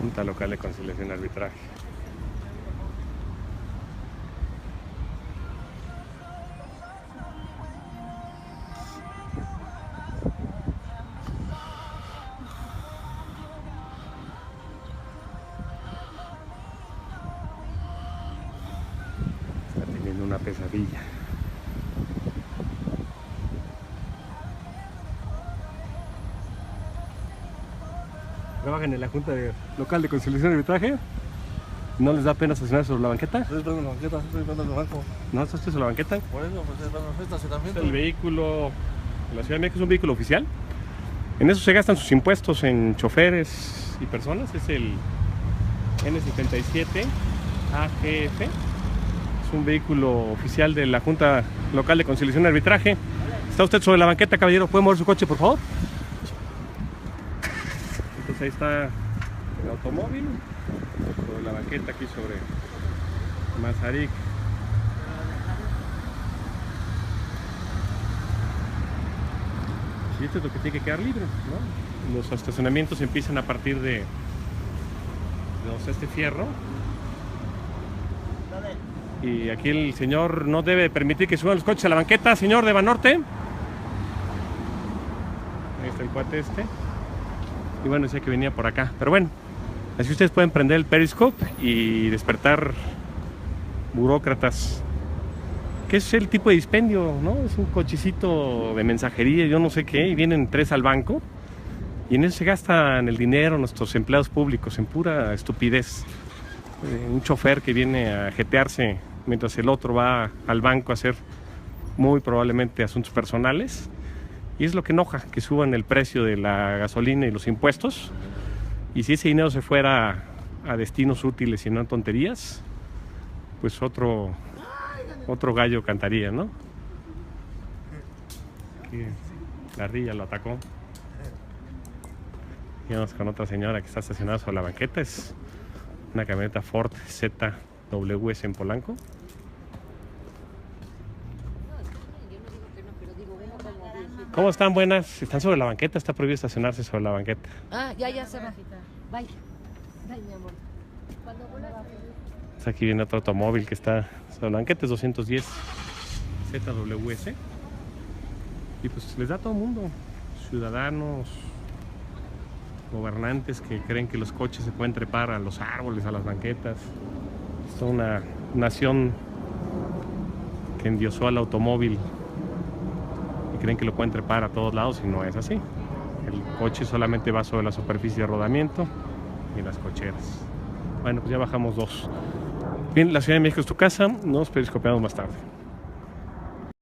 Junta Local de Conciliación y Arbitraje. Está teniendo una pesadilla. Trabajan en la Junta Local de Conciliación y Arbitraje. ¿No les da pena estacionar sobre la banqueta? Estoy esperando la banqueta, estoy esperando el banco. ¿No está usted sobre la banqueta? Por eso, pues estamos en estacionamiento. El vehículo de la Ciudad de México es un vehículo oficial. En eso se gastan sus impuestos en choferes y personas. Es el N77 AGF. Es un vehículo oficial de la Junta Local de Conciliación y Arbitraje. ¿Está usted sobre la banqueta, caballero? ¿Puede mover su coche, por favor? Entonces ahí está el automóvil. Sobre la banqueta aquí sobre Mazarik. Y esto es lo que tiene que quedar libre, ¿no? Los estacionamientos empiezan a partir de este fierro. Y aquí el señor no debe permitir que suban los coches a la banqueta, señor de Banorte. Ahí está el cuate este. Y bueno, decía que venía por acá. Pero bueno, así ustedes pueden prender el Periscope y despertar burócratas. ¿Qué es el tipo de dispendio, no? Es un cochecito de mensajería, yo no sé qué, y vienen 3 al banco. Y en eso se gastan el dinero nuestros empleados públicos, en pura estupidez. Un chofer que viene a jetearse mientras el otro va al banco a hacer muy probablemente asuntos personales. Y es lo que enoja, que suban el precio de la gasolina y los impuestos. Y si ese dinero se fuera a destinos útiles y no a tonterías, pues otro gallo cantaría, ¿no? Aquí la ardilla lo atacó. Y vamos con otra señora que está estacionada sobre la banqueta. Es una camioneta Ford ZWS en Polanco. ¿Cómo están? Buenas. Están sobre la banqueta. Está prohibido estacionarse sobre la banqueta. Ah, ya se va. Bye. Bye, mi amor. Pues aquí viene otro automóvil que está sobre la banqueta. Es 210 ZWS. Y pues les da a todo el mundo. Ciudadanos, gobernantes que creen que los coches se pueden trepar a los árboles, a las banquetas. Es toda una nación que endiosó al automóvil y creen que lo pueden trepar a todos lados, y no es así. El coche solamente va sobre la superficie de rodamiento y las cocheras. Bueno, pues ya bajamos 2. Bien, la Ciudad de México es tu casa. Nos periscopiamos más tarde.